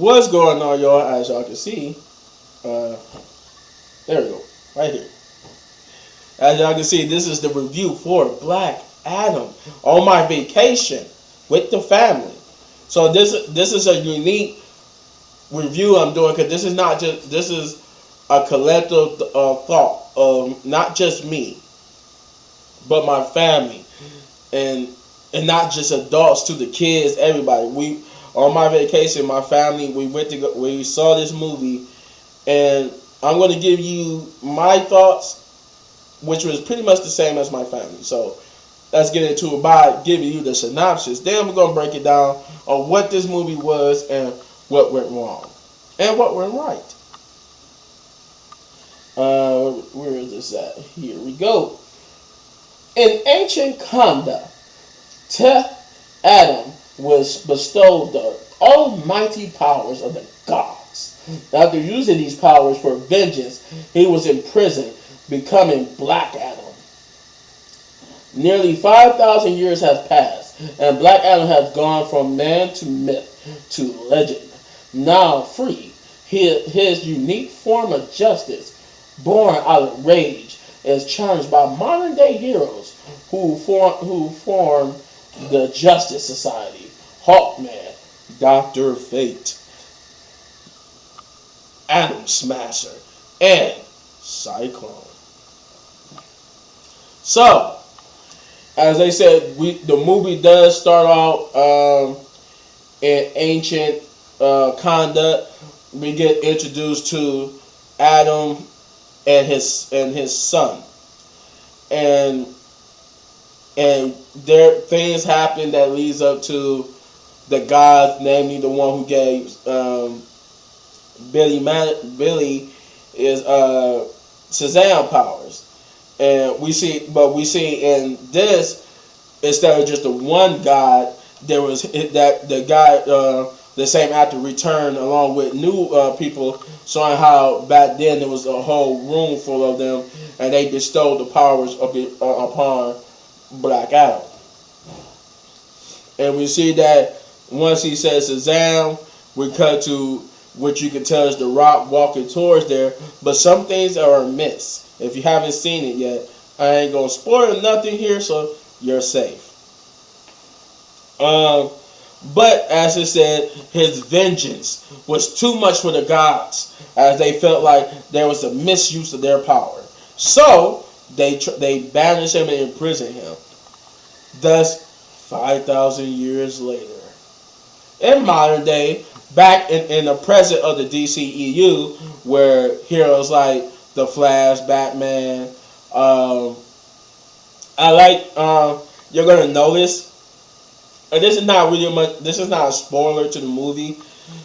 What's going on, y'all? As y'all can see, there we go, right here. As y'all can see, this is the review for Black Adam on my vacation with the family. So this is a unique review I'm doing because this is a collective thought of not just me, but my family, and not just adults to the kids, everybody. We on my vacation, my family, we saw this movie, and I'm going to give you my thoughts, which was pretty much the same as my family. So let's get into it by giving you the synopsis. Then we're going to break it down on what this movie was and what went wrong and what went right. Where is this at? Here we go. In ancient Kanda, Adam was bestowed the almighty powers of the gods. After using these powers for vengeance, he was imprisoned, becoming Black Adam. Nearly 5,000 years have passed, and Black Adam has gone from man to myth to legend. Now free, his unique form of justice, born out of rage, is challenged by modern-day heroes who form the Justice Society. Hawkman, Dr. Fate, Atom Smasher, and Cyclone. So, as I said, the movie does start out in ancient Kanda. We get introduced to Adam and his son, and there things happen that leads up to the gods, namely the one who gave Billy is Shazam powers, and we see in this, instead of just the one god, there was that the guy, the same actor returned along with new people, showing how back then there was a whole room full of them, and they bestowed the powers upon Black Adam. And we see that once he says Shazam, we cut to what you can tell is The Rock walking towards there, but some things are amiss. If you haven't seen it yet, I ain't gonna spoil nothing here, so you're safe. But as it said, his vengeance was too much for the gods, as they felt like there was a misuse of their power. So they banished him and imprisoned him. Thus, 5,000 years later, in modern day, back in the present of the DCEU, where heroes like the Flash, Batman, I like you're gonna notice. And this is not really much. This is not a spoiler to the movie.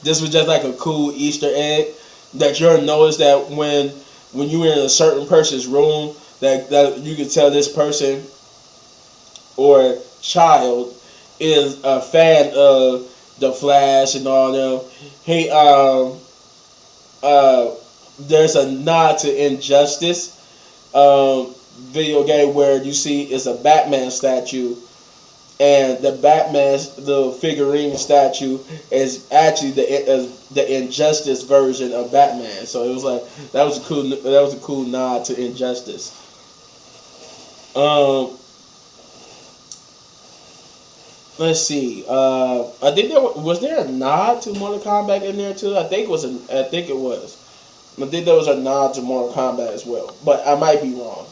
This was just like a cool Easter egg that you'll notice that when you're in a certain person's room, that you can tell this person or child is a fan of the Flash and all them. He there's a nod to Injustice video game where you see it's a Batman statue, and the figurine statue is actually the Injustice version of Batman. So it was like that was a cool nod to Injustice. Let's see. I think was there a nod to Mortal Kombat in there too. I think it was. I think there was a nod to Mortal Kombat as well, but I might be wrong.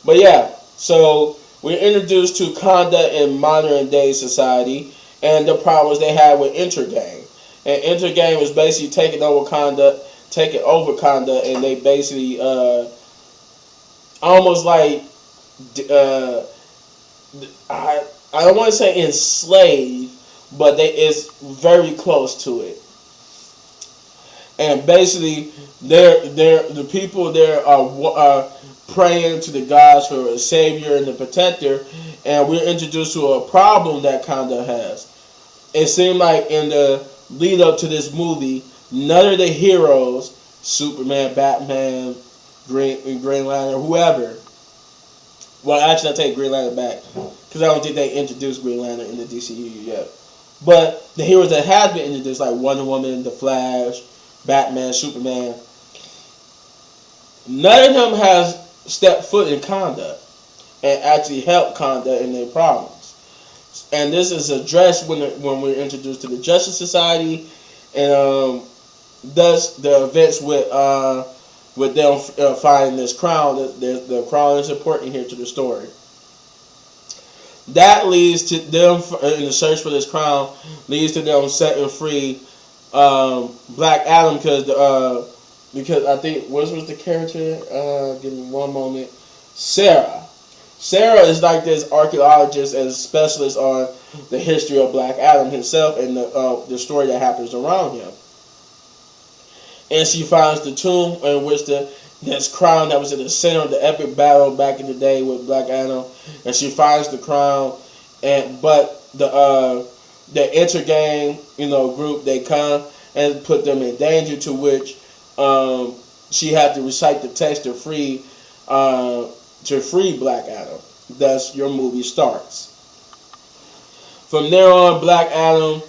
But yeah, so we're introduced to Kanda in modern day society and the problems they had with Intergang. And Intergang was basically taking over Kanda, and they basically almost like I don't want to say enslaved, but it's very close to it. And basically, the people there are praying to the gods for a savior and a protector, and we're introduced to a problem that Kanda has. It seemed like in the lead up to this movie, none of the heroes, Superman, Batman, Green Lantern, whoever. Well, actually, I take Green Lantern back because I don't think they introduced Green Lantern in the DCU yet. But the heroes that have been introduced, like Wonder Woman, The Flash, Batman, Superman, none of them has stepped foot in Wakanda and actually helped Wakanda in their problems. And this is addressed when we're introduced to the Justice Society, and thus the events with them finding this crown. The crown is important here to the story. That leads to them in the search for this crown. Leads to them setting free Black Adam because I think what was the character? Give me one moment. Sarah. Sarah is like this archaeologist and specialist on the history of Black Adam himself and the story that happens around him. And she finds the tomb in which this crown that was in the center of the epic battle back in the day with Black Adam, and she finds the crown, but the intergang group, they come and put them in danger, to which she had to recite the text to free Black Adam. Thus, your movie starts. From there on, Black Adam,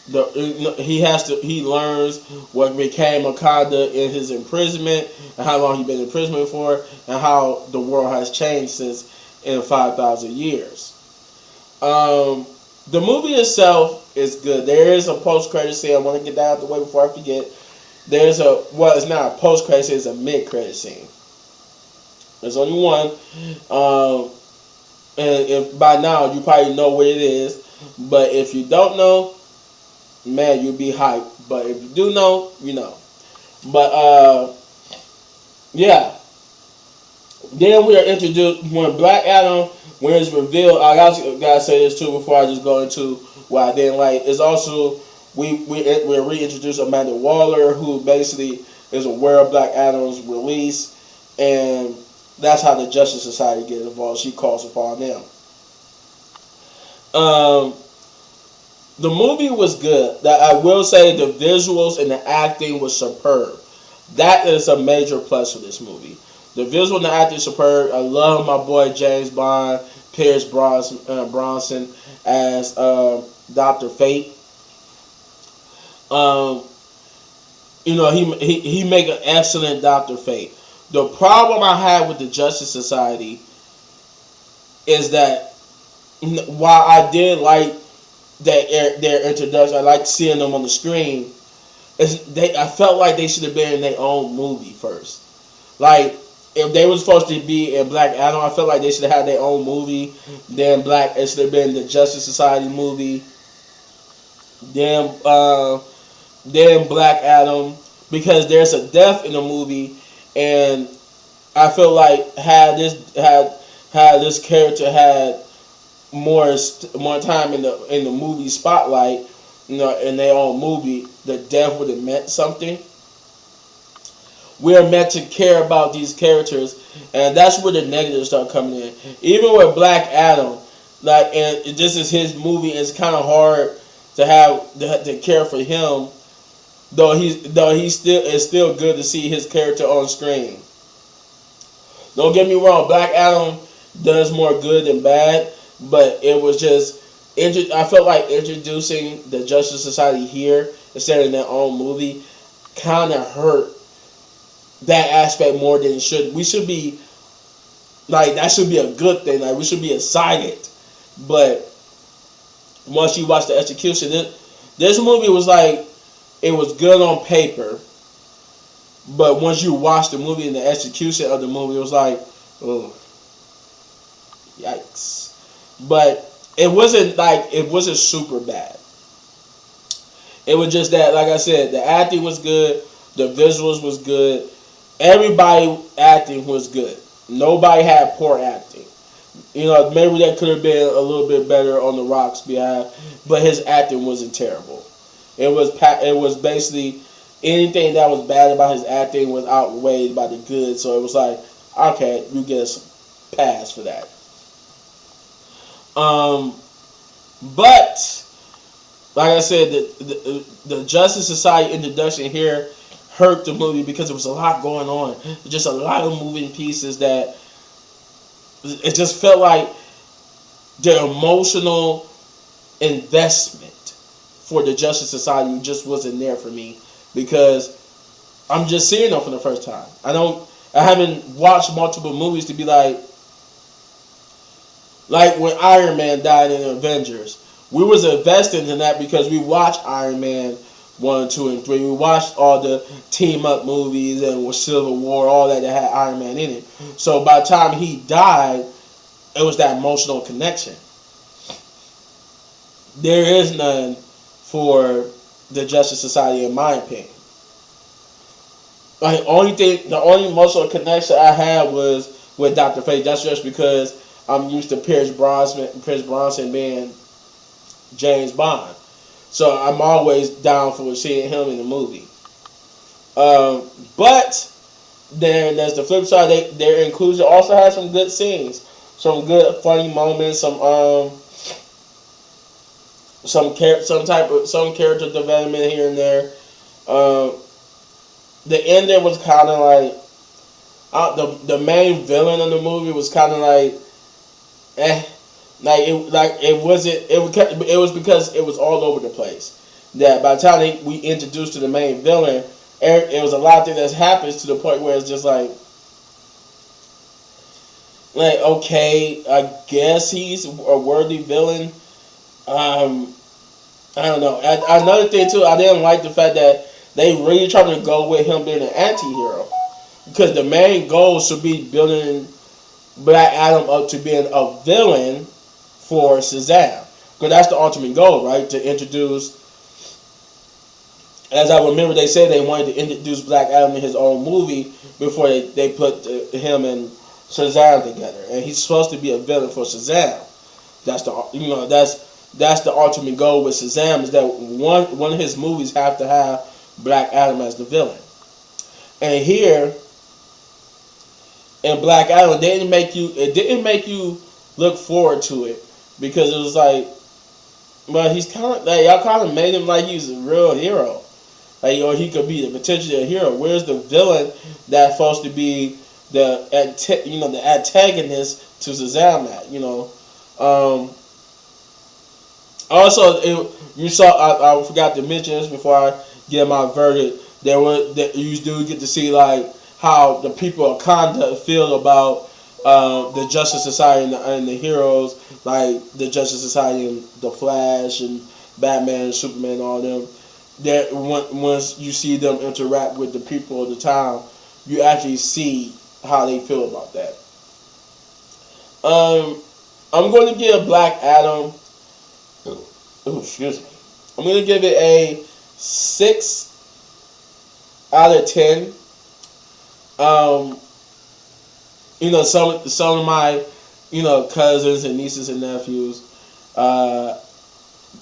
he learns what became Wakanda in his imprisonment, and how long he's been in prison for, and how the world has changed since in 5,000 years. The movie itself is good. There is a post-credit scene. I want to get that out of the way before I forget. It's not a post-credit scene, it's a mid-credit scene. There's only one. And if by now you probably know what it is. But if you don't know, man, you'll be hyped. But if you do know, you know. But, yeah. Then we are introduced, when Black Adam, when it's revealed, I gotta say this too before I just go into what I didn't like. It's also, we're reintroduced Amanda Waller, who basically is aware of Black Adam's release, and that's how the Justice Society gets involved. She calls upon them. The movie was good. That I will say, the visuals and the acting was superb. That is a major plus for this movie. The visual and the acting is superb. I love my boy James Bond, Pierce Bronson as Dr. Fate. He make an excellent Dr. Fate. The problem I had with the Justice Society is that while I did like their introduction, I like seeing them on the screen, I felt like they should have been in their own movie first. Like, if they were supposed to be in Black Adam, I felt like they should have had their own movie. Then it should have been the Justice Society movie. Then Black Adam, because there's a death in the movie, and I feel like had this character had more time in the movie spotlight, in their own movie, the death would have meant something. We are meant to care about these characters, and that's where the negatives start coming in. Even with Black Adam, and this is his movie, it's kind of hard to care for him. Though it's still good to see his character on screen. Don't get me wrong, Black Adam does more good than bad, but it was just I felt like introducing the Justice Society here instead of their own movie kind of hurt that aspect more than it should. We should be that should be a good thing. Like, we should be excited, but once you watch the execution, this movie was it was good on paper, but once you watch the movie and the execution of the movie, it was oh, yikes. But it wasn't super bad. It was just that, like I said, the acting was good, the visuals was good, everybody acting was good. Nobody had poor acting. Maybe that could have been a little bit better on The Rock's behalf, but his acting wasn't terrible. It was basically anything that was bad about his acting was outweighed by the good. So it was okay, you get a pass for that. But like I said, the Justice Society introduction here hurt the movie because there was a lot going on. Just a lot of moving pieces that it just felt like the emotional investment for the Justice Society just wasn't there for me because I'm just seeing them for the first time. I haven't watched multiple movies to be like when Iron Man died in Avengers. We was invested in that because we watched Iron Man 1, 2, and 3. We watched all the team up movies and Civil War, all that had Iron Man in it. So by the time he died, it was that emotional connection. There is none for the Justice Society, in my opinion. Like the only emotional connection I had was with Dr. Fate. That's just because I'm used to Pierce Bronson being James Bond. So I'm always down for seeing him in the movie. But then there's the flip side. Their inclusion also has some good scenes, some good funny moments, some character development here and there. The ending was kind of like the main villain of the movie was kind of like it was because it was all over the place. That by the time we introduced to the main villain, it was a lot of things that happens to the point where it's just like okay, I guess he's a worthy villain. I don't know. Another thing too, I didn't like the fact that they really trying to go with him being an anti-hero, because the main goal should be building Black Adam up to being a villain for Shazam, because that's the ultimate goal, right? To introduce, as I remember, they said they wanted to introduce Black Adam in his own movie before they put him and Shazam together, and he's supposed to be a villain for Shazam. That's the ultimate goal with Shazam, is that one of his movies have to have Black Adam as the villain. And here in Black Adam, it didn't make you look forward to it, because it was like, well, he's kind of like, y'all kind of made him like he's a real hero, like, or he could be the potential hero. Where's the villain that's supposed to be the antagonist to Shazam at, Also, you saw. I forgot to mention this before I get my verdict. You do get to see like how the people of Wakanda feel about the Justice Society and the heroes, like the Justice Society and the Flash and Batman and Superman and all them. That once you see them interact with the people of the town, you actually see how they feel about that. I'm going to give Black Adam. Excuse me. I'm going to give it a 6 out of 10. Some of my, cousins and nieces and nephews,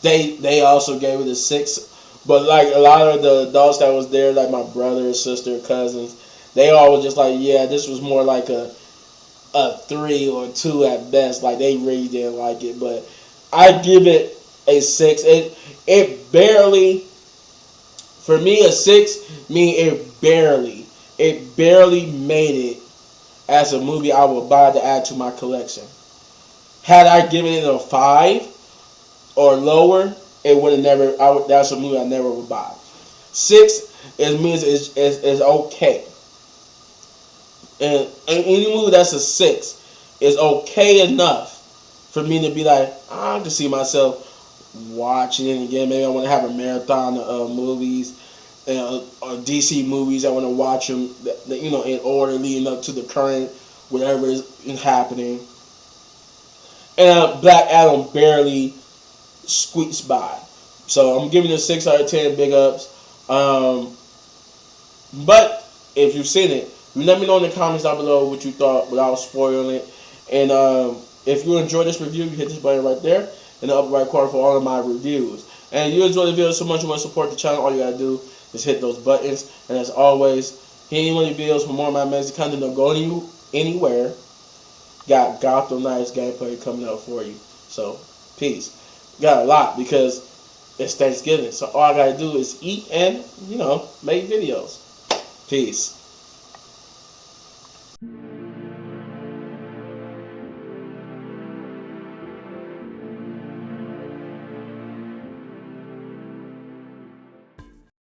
they also gave it a 6. But like a lot of the adults that was there, like my brother, sister, cousins, they all were just like, yeah, this was more like a 3 or 2 at best. Like they really didn't like it, but I give it a 6. It barely, for me, a 6 mean it barely made it as a movie I would buy to add to my collection. Had I given it a 5 or lower, it would have never. That's a movie I never would buy. 6 means is okay, and any movie that's a 6 is okay enough for me to be like, I can see myself watching it again. Maybe I want to have a marathon of movies, or DC movies. I want to watch them, in order leading up to the current whatever is happening. And Black Adam barely squeaks by. So I'm giving it a 6 out of 10. Big ups. But if you've seen it, let me know in the comments down below what you thought without spoiling it. And if you enjoyed this review, you hit this button right there in the upper right corner for all of my reviews. And you enjoy the video so much you want to support the channel, all you gotta do is hit those buttons. And as always, hit any one of the videos for more of my amazing content. Don't go anywhere. Got Gotham Knights gameplay coming up for you. So, peace. Got a lot because it's Thanksgiving. So all I gotta do is eat and, make videos. Peace.